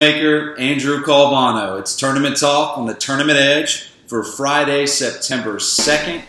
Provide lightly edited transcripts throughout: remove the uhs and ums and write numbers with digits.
Maker, Andrew Calvano. It's Tournament Talk on the Tournament Edge for Friday, September 2nd.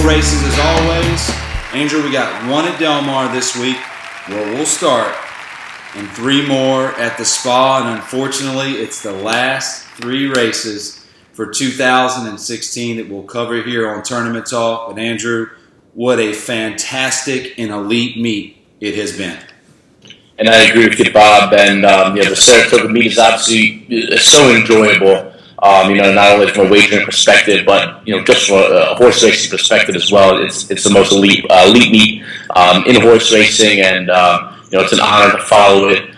Races as always. Andrew, we got one at Del Mar this week where we'll start, and three more at the Spa, and unfortunately it's the last three races for 2016 that we'll cover here on Tournament Talk. But Andrew, what a fantastic and elite meet it has been. And I agree with you, Bob. And the Saratoga meet is obviously so enjoyable. Not only from a wagering perspective, but just from a horse racing perspective as well. It's the most elite meet in horse racing, and it's an honor to follow it.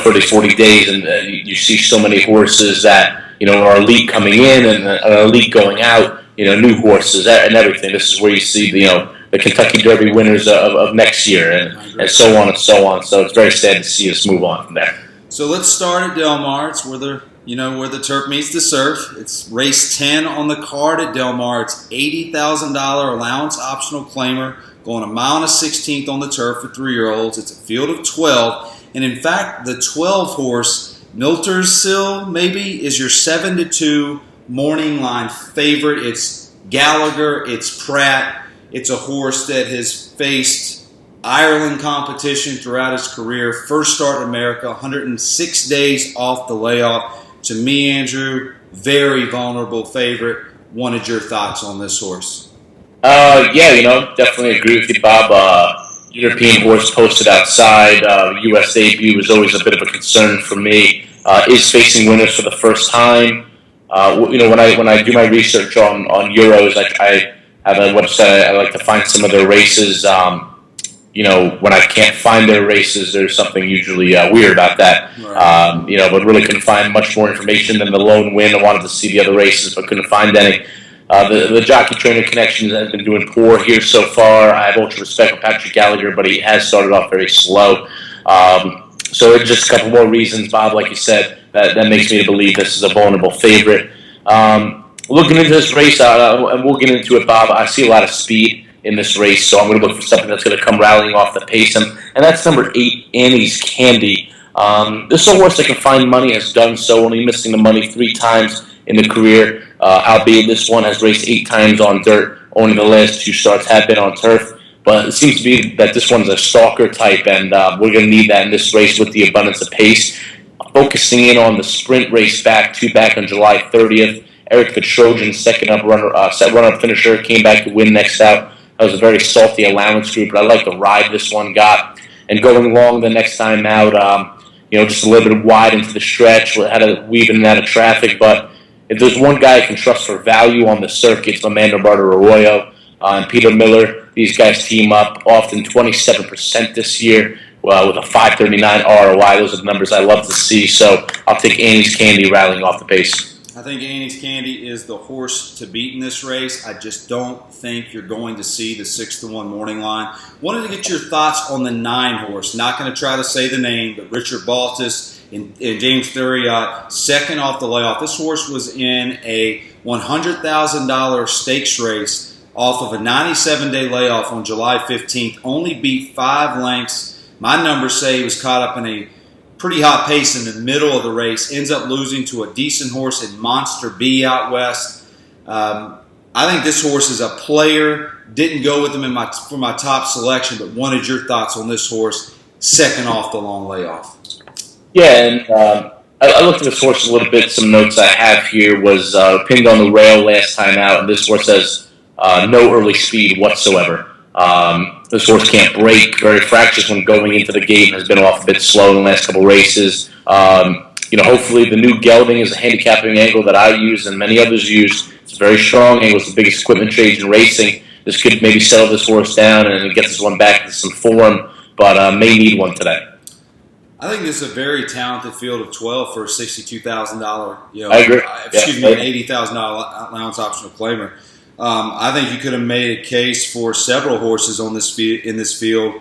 For these 40 days, and you see so many horses that are elite coming in and are elite going out. New horses and everything. This is where you see the Kentucky Derby winners of next year, and so on and so on. So it's very sad to see us move on from there. So let's start at Del Mar. It's where the turf meets the surf. It's race 10 on the card at Del Mar. It's $80,000 allowance optional claimer, going a mile and a 16th on the turf for 3-year-olds. It's a field of 12. And in fact, the 12 horse, Miltersill, maybe, is your 7-2 morning line favorite. It's Gallagher. It's Pratt. It's a horse that has faced Ireland competition throughout his career. First start in America, 106 days off the layoff. To me, Andrew, very vulnerable favorite. Wanted your thoughts on this horse? Definitely agree with you, Bob. European horse posted outside. U.S. debut was always a bit of a concern for me. Is facing winners for the first time. When I do my research on Euros, I have a website. I like to find some of their races. When I can't find their races, there's something usually weird about that. Right. But really couldn't find much more information than the lone win. I wanted to see the other races, but couldn't find any. The jockey trainer connection has been doing poor here so far. I have ultra respect for Patrick Gallagher, but he has started off very slow. So it's just a couple more reasons, Bob, like you said, that makes me believe this is a vulnerable favorite. Looking into this race, and we'll get into it, Bob, I see a lot of speed in this race, so I'm going to look for something that's going to come rallying off the pace, and that's number 8, Annie's Candy. This is a horse that can find money, has done so, only missing the money 3 times in the career, albeit this one has raced 8 times on dirt. Only the last 2 starts have been on turf, but it seems to be that this one's a stalker type, and we're going to need that in this race with the abundance of pace. Focusing in on the sprint race back on July 30th, Eric Petrosian, set runner-up finisher, came back to win next out. That was a very salty allowance group, but I like the ride this one got. And going long the next time out, just a little bit wide into the stretch, had to weave in and out of traffic. But if there's one guy I can trust for value on the circuit, it's Amanda Barter-Arroyo and Peter Miller. These guys team up, often 27% this year with a 5.39 ROI. Those are the numbers I love to see. So I'll take Annie's Candy rallying off the pace. I think Annie's Candy is the horse to beat in this race. I just don't think you're going to see the 6-1 morning line. Wanted to get your thoughts on the 9 horse. Not going to try to say the name, but Richard Baltus and James Thuriot, second off the layoff. This horse was in a $100,000 stakes race off of a 97-day layoff on July 15th. Only beat 5 lengths. My numbers say he was caught up in a pretty hot pace in the middle of the race, ends up losing to a decent horse in Monster B out west. I think this horse is a player. Didn't go with him for my top selection, but wanted your thoughts on this horse, second off the long layoff. Yeah, and I looked at this horse a little bit. Some notes I have here was pinned on the rail last time out, and this horse has no early speed whatsoever. This horse can't break, very fractious when going into the gate, and has been off a bit slow in the last couple races. Hopefully the new gelding is a handicapping angle that I use and many others use. It's a very strong angle. It's the biggest equipment trade in racing. This could maybe settle this horse down and get this one back to some form, but may need one today. I think this is a very talented field of 12 for a $62,000, I agree. An $80,000 allowance optional claimer. I think you could have made a case for several horses on this in this field.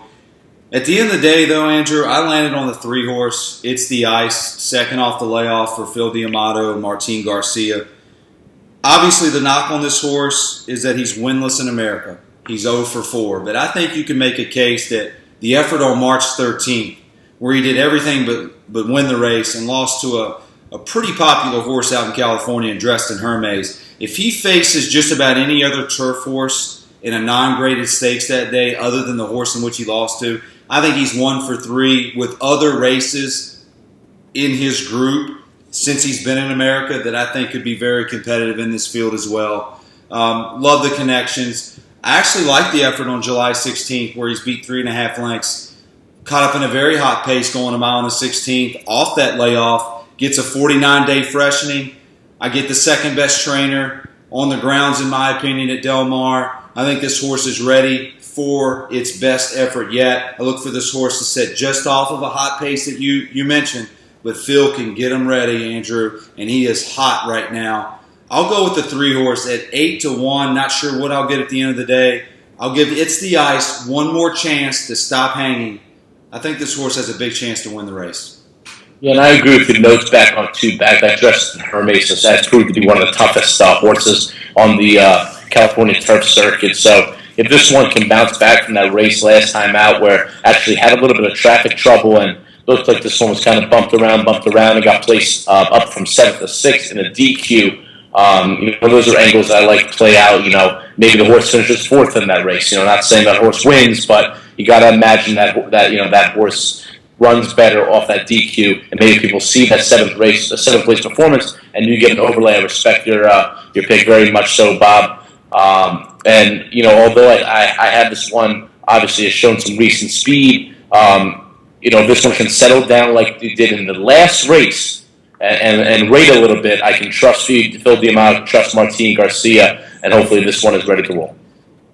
At the end of the day, though, Andrew, I landed on the 3 horse. It's the Ice, second off the layoff for Phil D'Amato and Martin Garcia. Obviously, the knock on this horse is that he's winless in America. He's 0 for 4. But I think you can make a case that the effort on March 13th, where he did everything but win the race and lost to a pretty popular horse out in California and dressed in Hermes, if he faces just about any other turf horse in a non-graded stakes that day other than the horse in which he lost to, I think he's 1 for 3 with other races in his group since he's been in America that I think could be very competitive in this field as well. Love the connections. I actually like the effort on July 16th where he's beat 3.5 lengths. Caught up in a very hot pace going a mile on the 16th. Off that layoff, gets a 49-day freshening. I get the second best trainer on the grounds, in my opinion, at Del Mar. I think this horse is ready for its best effort yet. I look for this horse to set just off of a hot pace that you mentioned, but Phil can get him ready, Andrew, and he is hot right now. I'll go with the 3 horse at 8 to 1. Not sure what I'll get at the end of the day. I'll give It's the Ice one more chance to stop hanging. I think this horse has a big chance to win the race. Yeah, and I agree with the notes back on 2 back. That Justin Hermes has proved to be one of the toughest horses on the California turf circuit. So if this one can bounce back from that race last time out where actually had a little bit of traffic trouble and looked like this one was kind of bumped around and got placed up from 7th to 6th in a DQ. Those are angles I like to play out. Maybe the horse finishes 4th in that race. Not saying that horse wins, but you got to imagine that horse runs better off that DQ, and maybe people see that 7th place performance, and you get an overlay. I respect your pick very much so, Bob. Although I had this one, obviously has shown some recent speed. This one can settle down like it did in the last race and rate a little bit. I can trust Phil D'Amato, trust Martin Garcia, and hopefully this one is ready to roll.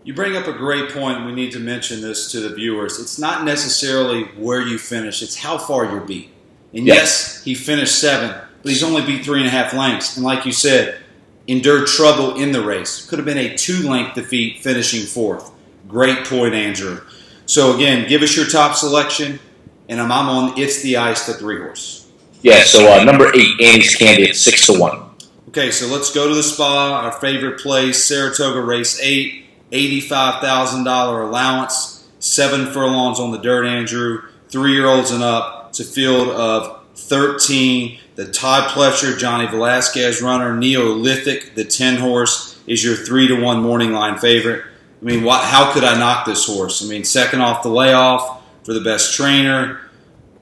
You bring up a great point. We need to mention this to the viewers. It's not necessarily where you finish. It's how far you're beat. And yes, he finished 7th, but he's only beat 3.5 lengths. And like you said, endured trouble in the race. Could have been a 2-length defeat finishing 4th. Great point, Andrew. So again, give us your top selection. And I'm on It's the Ice, the 3 horse. Yeah, so number 8, Annie's Candy at 6 to 1. Okay, so let's go to the spa, our favorite place, Saratoga Race 8. $85,000 allowance, 7 furlongs on the dirt, Andrew, 3-year-olds and up. It's a field of 13. The Todd Pletcher, Johnny Velasquez runner, Neolithic, the 10 horse, is your 3 to 1 morning line favorite. I mean, how could I knock this horse? I mean, second off the layoff for the best trainer,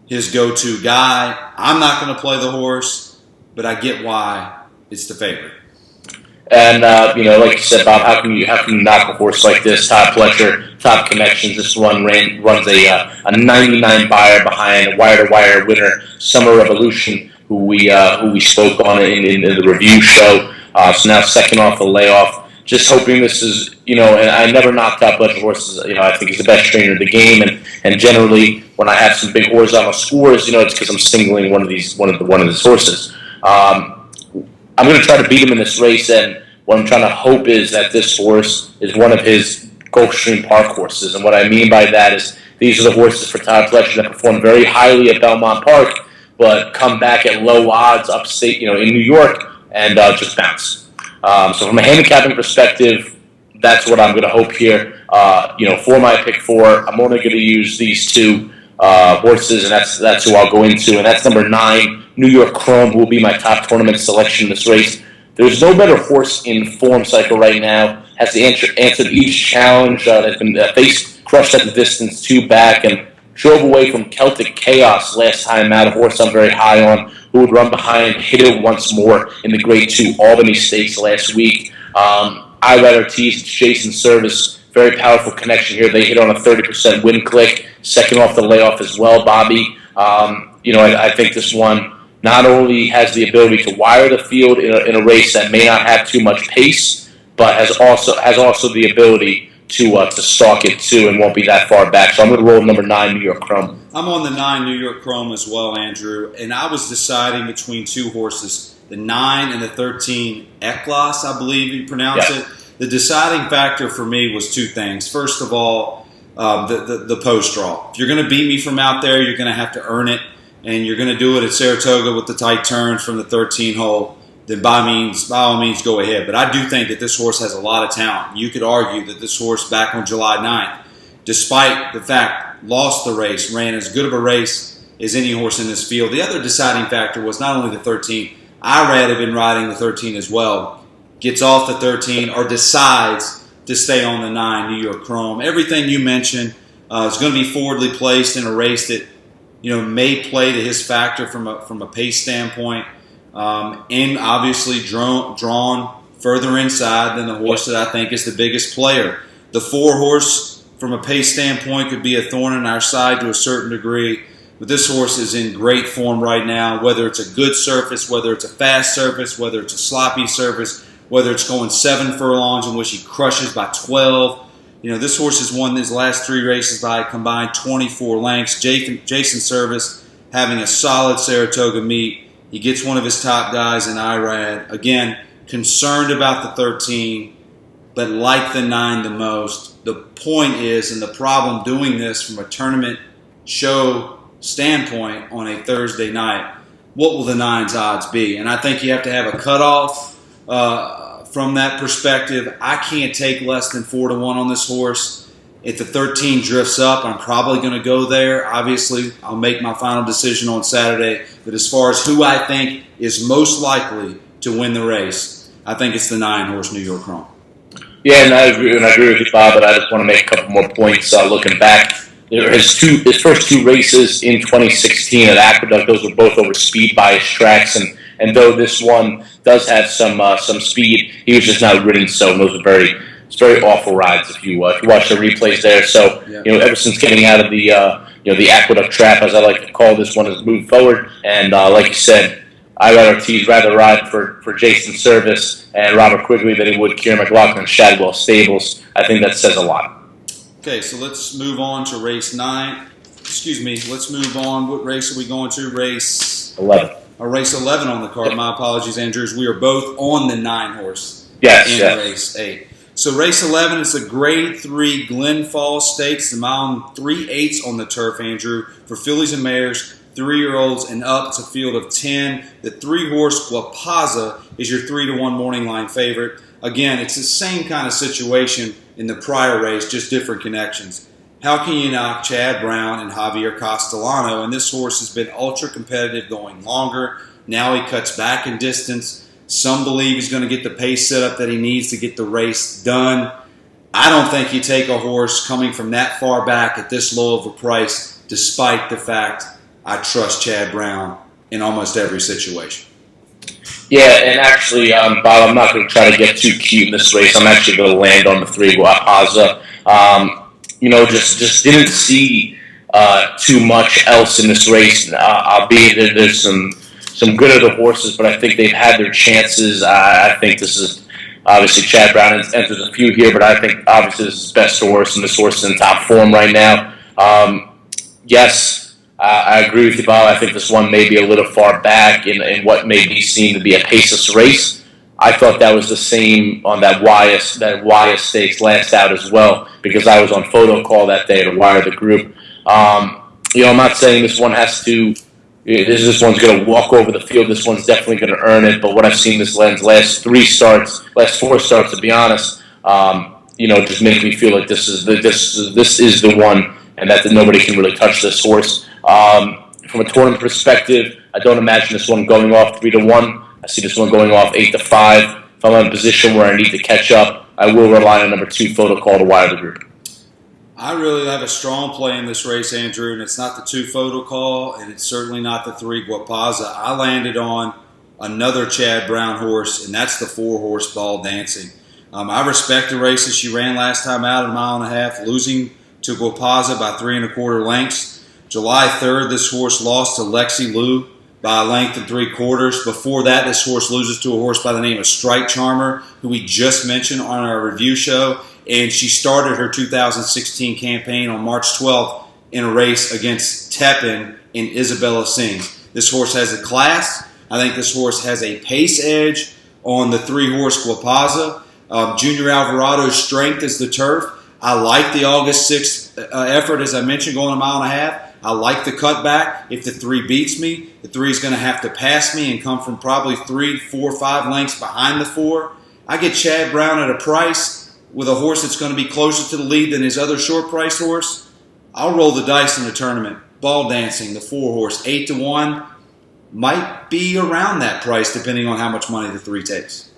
his go-to guy. I'm not going to play the horse, but I get why it's the favorite. And, like you said, Bob, how can you knock a horse like this? Todd Pletcher, top connections. This one runs a 99 buyer behind a wire-to-wire winner, Summer Revolution, who we spoke on in the review show. So now second off the layoff. Just hoping this is, and I never knocked out Pletcher horses. I think he's the best trainer in the game. And generally, when I have some big horizontal scores, it's because I'm singling one of these horses. I'm going to try to beat him in this race, and what I'm trying to hope is that this horse is one of his Gulfstream Park horses. And what I mean by that is these are the horses for Todd Pletcher that perform very highly at Belmont Park, but come back at low odds upstate, in New York, and just bounce. So from a handicapping perspective, that's what I'm going to hope here. For my pick 4, I'm only going to use these 2 horses, and that's who I'll go into. And that's number 9. New York Chrome will be my top tournament selection in this race. There's no better horse in form cycle right now. Has answered each challenge. Has been crushed at the distance 2 back and drove away from Celtic Chaos last time out. A horse I'm very high on who would run behind, hit it once more in the Grade 2 Albany Stakes last week. I rather tease Jason Service. Very powerful connection here. They hit on a 30% win click. Second off the layoff as well, Bobby. I think this one not only has the ability to wire the field in a race that may not have too much pace, but has also the ability to stalk it too, and won't be that far back. So I'm going to roll number 9, New York Chrome. I'm on the 9 New York Chrome as well, Andrew, and I was deciding between two horses, the 9 and the 13 Eklas, I believe you pronounce it. The deciding factor for me was two things. First of all, the post draw. If you're going to beat me from out there, you're going to have to earn it, and you're going to do it at Saratoga with the tight turns from the 13 hole. Then by all means, go ahead. But I do think that this horse has a lot of talent. You could argue that this horse back on July 9th, despite the fact lost the race, ran as good of a race as any horse in this field. The other deciding factor was not only the 13. Irad had been riding the 13 as well. Gets off the 13 or decides to stay on the 9 New York Chrome. Everything you mentioned is going to be forwardly placed in a race that may play to his factor from a pace standpoint. And obviously drawn further inside than the horse that I think is the biggest player. The 4 horse, from a pace standpoint, could be a thorn in our side to a certain degree, but this horse is in great form right now, whether it's a good surface, whether it's a fast surface, whether it's a sloppy surface, whether it's going 7 furlongs in which he crushes by 12. This horse has won his last 3 races by a combined 24 lengths. Jason Service having a solid Saratoga meet. He gets one of his top guys in Irad. Again, concerned about the 13, but like the 9 the most. The point is, and the problem doing this from a tournament show standpoint on a Thursday night, what will the 9's odds be? And I think you have to have a cutoff from that perspective. I can't take less than 4-1 on this horse. If the 13 drifts up, I'm probably going to go there. Obviously, I'll make my final decision on Saturday. But as far as who I think is most likely to win the race, I think it's the 9 horse New York Chrome. Yeah, and I agree with you, Bob. But I just want to make a couple more points looking back. His first 2 races in 2016 at Aqueduct, those were both over speed bias tracks, and though this one does have some speed, he was just not ridden so. And those are very awful rides if you watch the replays there. So ever since getting out of the Aqueduct trap, as I like to call this one, has moved forward. And like you said, Irad Ortiz rather ride for Jason Service and Robert Quigley than he would Kieran McLaughlin, Shadwell Stables. I think that says a lot. Okay, so let's move on to race 9. Let's move on. What race are we going to? Race 11. Race 11 on the card. My apologies, Andrews. We are both on the 9 horse in race 8. So race 11 is the Grade 3 Glen Falls Stakes, the mile 3/8 on the turf, Andrew, for fillies and mares, 3-year-olds and up. It's a field of 10. The 3 horse Guapaza is your 3-1 morning line favorite. Again, it's the same kind of situation in the prior race, just different connections. How can you knock Chad Brown and Javier Castellano? And this horse has been ultra competitive going longer. Now he cuts back in distance. Some believe he's going to get the pace set up that he needs to get the race done. I don't think you take a horse coming from that far back at this low of a price, despite the fact I trust Chad Brown in almost every situation. Yeah, and actually, Bob, I'm not going to try to get too cute in this race. I'm actually going to land on the 3 Guapaza. Just didn't see too much else in this race. Albeit that there's some good other horses, but I think they've had their chances. I think this is obviously Chad Brown enters a few here, but I think obviously this is his best horse, and this horse is in top form right now. I agree with you, Bob. I think this one may be a little far back in what may be seen to be a paceless race. I thought that was the same on that Wyeth Stakes last out as well, because I was on photo call that day to wire the group. I'm not saying this one has to. This one's going to walk over the field. This one's definitely going to earn it. But what I've seen this last 4 starts, to be honest, just make me feel like this is the one, and that nobody can really touch this horse. From a tournament perspective, I don't imagine this one going off 3-1. I see this one going off 8-5. If I'm in a position where I need to catch up, I will rely on number 2 photo call to wire the group. I really have a strong play in this race, Andrew, and it's not the 2 photo call, and it's certainly not the 3 Guapaza. I landed on another Chad Brown horse, and that's the 4 horse Ball Dancing. I respect the races she ran last time out, 1.5 miles, losing to Guapaza by 3 1/4 lengths. July 3rd, this horse lost to Lexi Lou by a length of 3/4. Before that, this horse loses to a horse by the name of Strike Charmer, who we just mentioned on our review show. and she started her 2016 campaign on March 12th in a race against Tepin and Isabella Sings. This horse has a class. I think this horse has a pace edge on the 3-horse Guapaza. Junior Alvarado's strength is the turf. I like the August 6th effort, as I mentioned, going a mile and a half. I like the cutback. If the 3 beats me, the 3 is going to have to pass me and come from probably 3, 4, 5 lengths behind the 4. I get Chad Brown at a price with a horse that's going to be closer to the lead than his other short-priced horse. I'll roll the dice in the tournament. Ball Dancing, the 4-horse, 8-1. Might be around that price depending on how much money the 3 takes.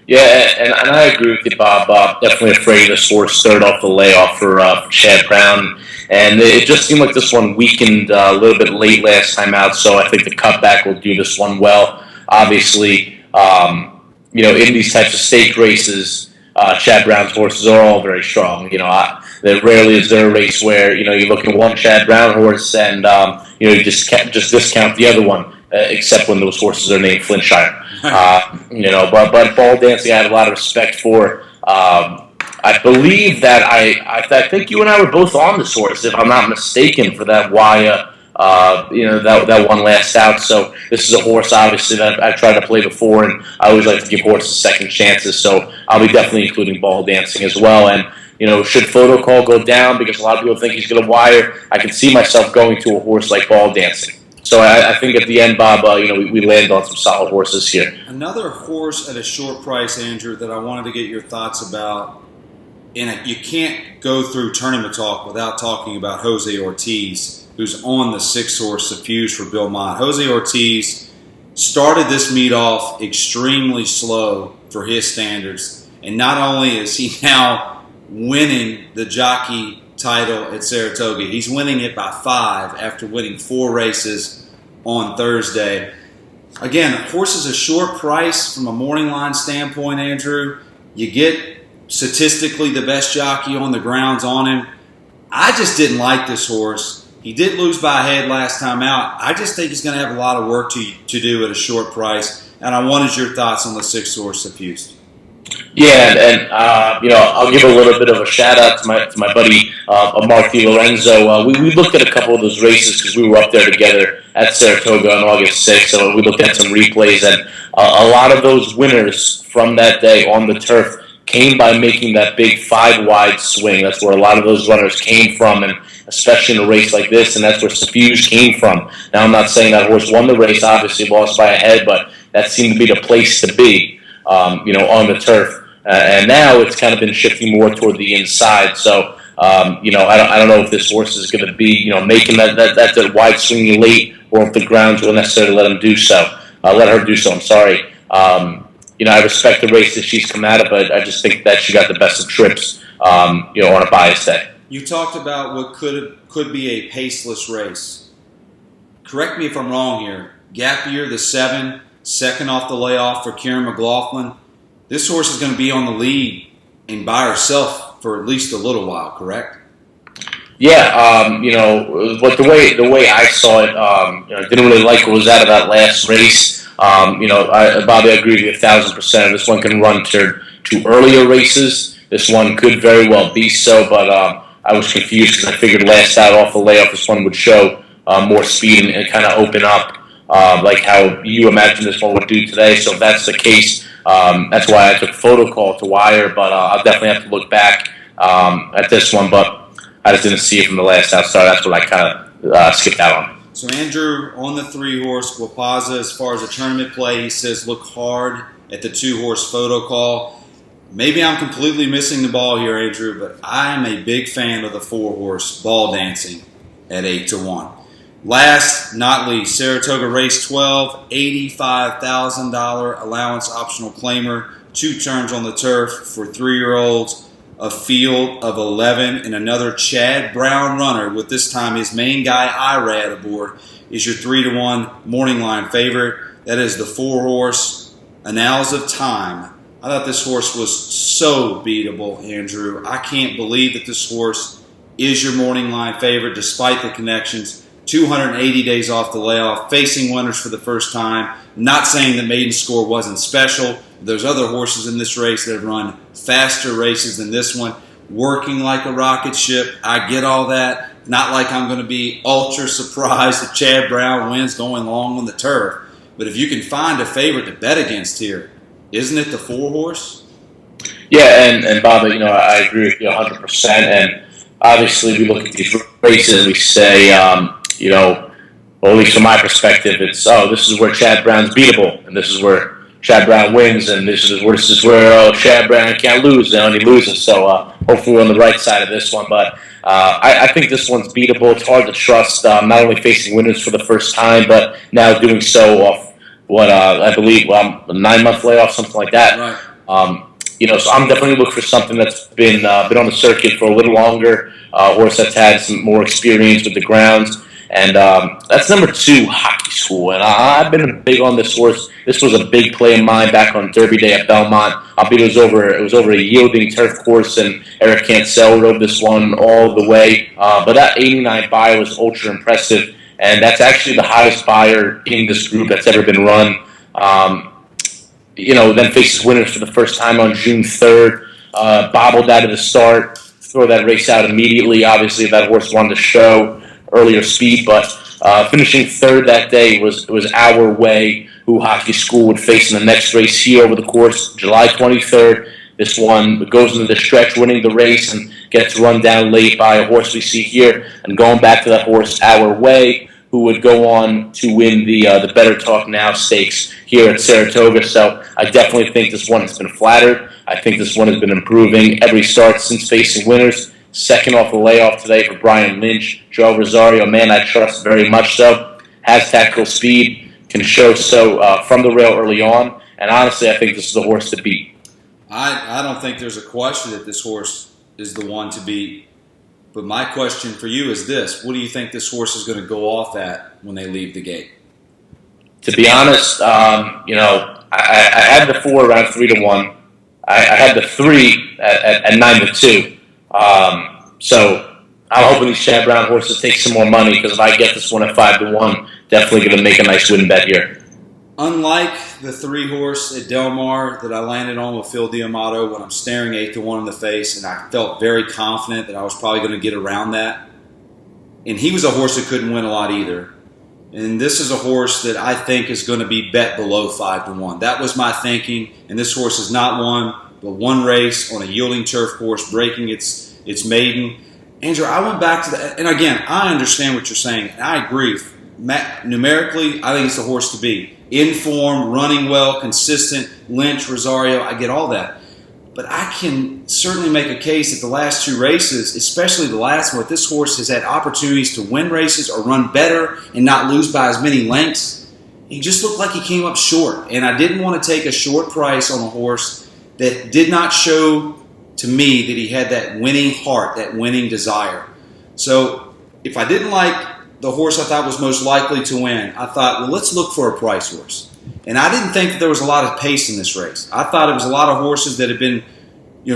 Yeah, and I agree with you, Bob. Definitely afraid of this horse third off the layoff for Chad Brown. And it just seemed like this one weakened a little bit late last time out, so I think the cutback will do this one well. Obviously, in these types of stake races, Chad Brown's horses are all very strong. There rarely is there a race where, you look at one Chad Brown horse and, you just discount the other one. Except when those horses are named Flintshire. But Ball Dancing I have a lot of respect for. I believe that I think you and I were both on this horse, if I'm not mistaken, for that Waya, that one last out. So this is a horse, obviously, that I've tried to play before, and I always like to give horses second chances. So I'll be definitely including Ball Dancing as well. And should Photo Call go down because a lot of people think he's going to wire, I can see myself going to a horse like Ball Dancing. So I think at the end, Bob, we landed on some solid horses here. Another horse at a short price, Andrew, that I wanted to get your thoughts about, and you can't go through tournament talk without talking about Jose Ortiz, who's on the 6-horse Suffused for Bill Mott. Jose Ortiz started this meet off extremely slow for his standards, and not only is he now winning the jockey title at Saratoga, he's winning it by 5 after winning 4 races on Thursday. Again, horse is a short price from a morning line standpoint, Andrew. You get statistically the best jockey on the grounds on him. I just didn't like this horse. He did lose by a head last time out. I just think he's going to have a lot of work to do at a short price, and I wanted your thoughts on the 6-horse Suffused. Yeah, and I'll give a little bit of a shout out to my buddy Mark DiLorenzo. We looked at a couple of those races because we were up there together at Saratoga on August 6th. So we looked at some replays, and a lot of those winners from that day on the turf came by making that big 5-wide swing. That's where a lot of those runners came from, and especially in a race like this, and that's where Suffused came from. Now, I'm not saying that horse won the race, obviously lost by a head, but that seemed to be the place to be. On the turf, and now it's kind of been shifting more toward the inside. So, I don't know if this horse is going to be, making that wide swing late, or if the grounds will necessarily let him do so. Let her do so. I'm sorry. I respect the race that she's come out of, but I just think that she got the best of trips, on a bias day. You talked about what could be a paceless race. Correct me if I'm wrong here. Gap Year, the 7. Second off the layoff for Kieran McLaughlin. This horse is going to be on the lead and by herself for at least a little while, correct? Yeah, but the way I saw it, I didn't really like what was out of that last race. Bobby, I agree with you 1,000%. This one can run to earlier races. This one could very well be so, but I was confused because I figured last out off the layoff, this one would show more speed and kind of open up. Like how you imagine this one would do today. So if that's the case, that's why I took Photo Call to wire, but I'll definitely have to look back at this one, but I just didn't see it from the last out start. That's what I kind of skipped out on. So Andrew, on the 3-horse Guapaza, as far as a tournament play, he says look hard at the 2-horse Photo Call. Maybe I'm completely missing the ball here, Andrew, but I am a big fan of the 4-horse Ball Dancing at 8-1. Last, not least, Saratoga Race 12, $85,000 allowance optional claimer, 2 turns on the turf for 3-year-olds, a field of 11, and another Chad Brown runner, with this time his main guy, Irad, aboard, is your 3-1 morning line favorite. That is the 4-horse Annals of Time. I thought this horse was so beatable, Andrew. I can't believe that this horse is your morning line favorite, despite the connections. 280 days off the layoff, facing winners for the first time. Not saying that maiden score wasn't special. There's other horses in this race that have run faster races than this one. working like a rocket ship. I get all that. Not like I'm going to be ultra surprised that Chad Brown wins going long on the turf. But if you can find a favorite to bet against here, isn't it the 4-horse? Yeah, and Bob, I agree with you 100%. And obviously, we look at these races and we say, well, at least from my perspective, it's this is where Chad Brown's beatable, and this is where Chad Brown wins, and this is where Chad Brown can't lose, and he loses. So hopefully we're on the right side of this one. But I think this one's beatable. It's hard to trust. Not only facing winners for the first time, but now doing so off what I believe a 9-month layoff, something like that. Right. So I'm definitely looking for something that's been on the circuit for a little longer, a horse that's had some more experience with the grounds. And that's number 2, Hockey School. And I've been big on this horse. This was a big play of mine back on Derby Day at Belmont. Albeit it was over a yielding turf course, and Eric Cancel rode this one all the way. But that 89 buyer was ultra impressive, and that's actually the highest buyer in this group that's ever been run. Then faces winners for the first time on June 3rd. Bobbled out of the start, throw that race out immediately. Obviously, that horse wanted to show earlier speed, but finishing 3rd that day was Our Way, who Hockey School would face in the next race here over the course, July 23rd. This one goes into the stretch, winning the race, and gets run down late by a horse we see here. And going back to that horse, Our Way, who would go on to win the Better Talk Now Stakes here at Saratoga. So I definitely think this one has been flattered. I think this one has been improving every start since facing winners. Second off the layoff today for Brian Lynch. Joe Rosario, man I trust very much so. Has tactical speed, can show so from the rail early on. And honestly, I think this is the horse to beat. I don't think there's a question that this horse is the one to beat. But my question for you is this. What do you think this horse is going to go off at when they leave the gate? To be honest, I had the 4 around 3-1. I had the 3 at 9-2. So I'm hoping these Chad Brown horses take some more money, because if I get this one at 5-1, definitely going to make a nice win bet here. Unlike the 3-horse at Del Mar that I landed on with Phil D'Amato when I'm staring 8-1 in the face, and I felt very confident that I was probably going to get around that. And he was a horse that couldn't win a lot either. And this is a horse that I think is going to be bet below 5-1. That was my thinking. And this horse has not won but one race on a yielding turf course, breaking its maiden. Andrew, I went back to that. And again, I understand what you're saying. And I agree. Numerically, I think it's the horse to beat. In form, running well, consistent, Lynch, Rosario, I get all that. But I can certainly make a case that the last 2 races, especially the last one, this horse has had opportunities to win races or run better and not lose by as many lengths. He just looked like he came up short. And I didn't want to take a short price on a horse that did not show to me that he had that winning heart, that winning desire. So if I didn't like the horse I thought was most likely to win, I thought, well, let's look for a price horse. And I didn't think that there was a lot of pace in this race. I thought it was a lot of horses that had been,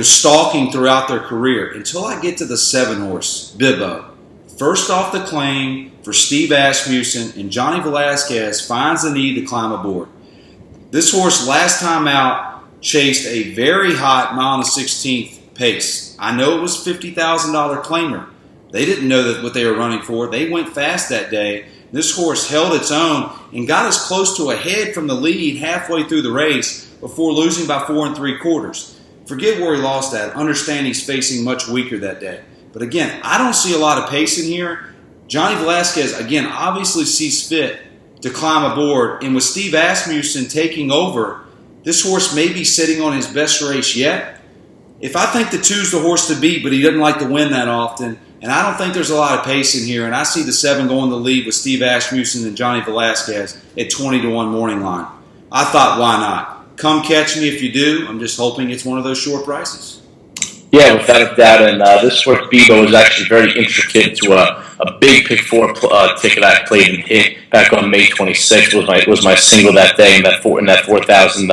stalking throughout their career until I get to the 7-horse, Bibbo. First off the claim for Steve Asmussen, and Johnny Velasquez finds the need to climb aboard. This horse, last time out, chased a very hot 1:16 pace. I know it was $50,000 claimer. They didn't know that what they were running for. They went fast that day. This horse held its own and got as close to a head from the lead halfway through the race before losing by 4 3/4. Forget where he lost at. Understand he's facing much weaker that day. But again, I don't see a lot of pace in here. Johnny Velasquez, again, obviously sees fit to climb aboard. And with Steve Asmussen taking over, this horse may be sitting on his best race yet. If I think the 2's the horse to beat, but he doesn't like to win that often, and I don't think there's a lot of pace in here, and I see the 7 going to lead with Steve Asmussen and Johnny Velasquez at 20-1 morning line. I thought, why not? Come catch me if you do. I'm just hoping it's one of those short prices. Yeah, without a doubt. And this horse, Bebo, is actually very intricate to a big pick 4 ticket I played and hit back on May 26th. Was my single that day in that 4,000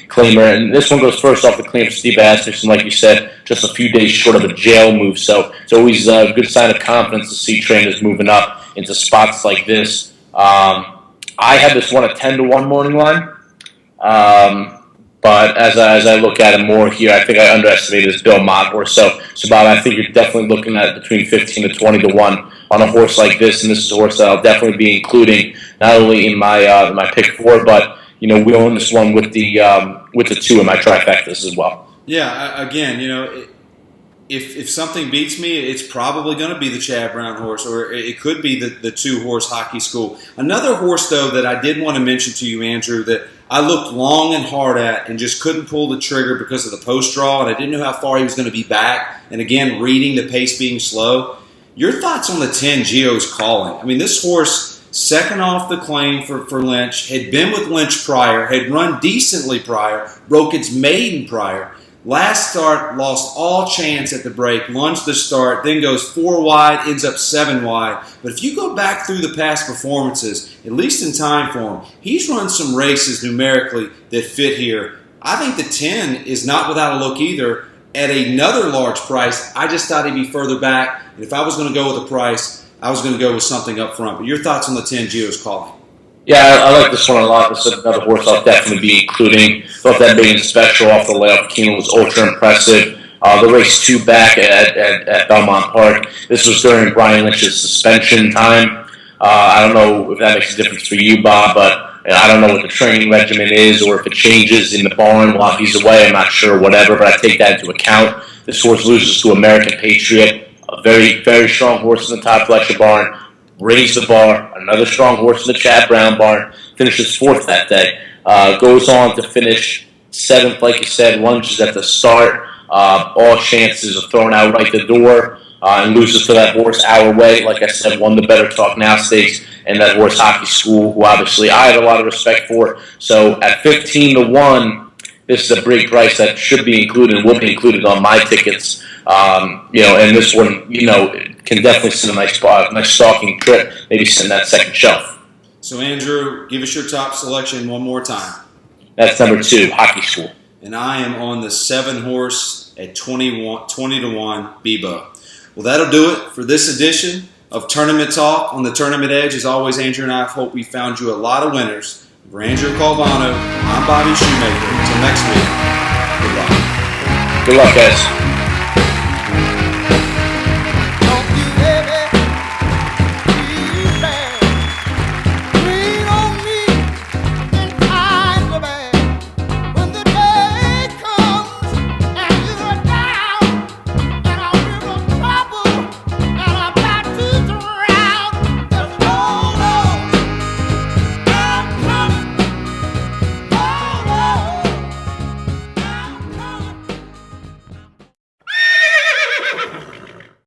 claimer. And this one goes first off the claim for Steve Asmussen, like you said, just a few days short of a jail move. So it's always a good sign of confidence to see trainers moving up into spots like this. I had this one at 10-1 morning line. But as I look at him more here, I think I underestimated his Bill Mott horse. So Bob, I think you're definitely looking at between 15 to 20 to 1 on a horse like this, and this is a horse that I'll definitely be including not only in my pick four, but we own this one with the 2 in my trifectas as well. Yeah, again, if something beats me, it's probably going to be the Chad Brown horse, or it could be the 2-horse Hockey School. Another horse, though, that I did want to mention to you, Andrew, that I looked long and hard at and just couldn't pull the trigger because of the post draw, and I didn't know how far he was going to be back. And again, reading the pace being slow. Your thoughts on the 10 Gio's Calling? I mean, this horse, second off the claim for Lynch, had been with Lynch prior, had run decently prior, broke its maiden prior. Last start, lost all chance at the break, lunged the start, then goes 4 wide, ends up 7 wide. But if you go back through the past performances, at least in time form, he's run some races numerically that fit here. I think the 10 is not without a look either. At another large price, I just thought he'd be further back. And if I was going to go with a price, I was going to go with something up front. But your thoughts on the 10 Gio's Calling? Yeah, I like this one a lot. This is another horse I'll definitely be including. Thought that being special off the layoff Keeneland was ultra impressive. The race 2 back at Belmont Park. This was during Brian Lynch's suspension time. I don't know if that makes a difference for you, Bob, but I don't know what the training regimen is or if it changes in the barn while he's away. I'm not sure, whatever, but I take that into account. This horse loses to American Patriot, a very, very strong horse in the Todd Fletcher barn. Raised the bar, another strong horse in the Chad Brown barn, finishes 4th that day. Goes on to finish 7th, like you said, lunges at the start. All chances are thrown out right the door, and loses to that horse Our Way. Like I said, won the Better Talk Now Stakes, and that horse Hockey School, who obviously I have a lot of respect for. So at 15 to 1, this is a big price that should be included, will be included on my tickets. And this one, can definitely sit a nice stalking trip, maybe sit in that second shelf. So, Andrew, give us your top selection one more time. That's number 2, Hockey School. And I am on the 7-horse at 20 to 1, Bebo. Well, that'll do it for this edition of Tournament Talk on the Tournament Edge. As always, Andrew and I hope we found you a lot of winners. For Andrew Calvano, I'm Bobby Shoemaker. Until next week, good luck. Good luck, guys.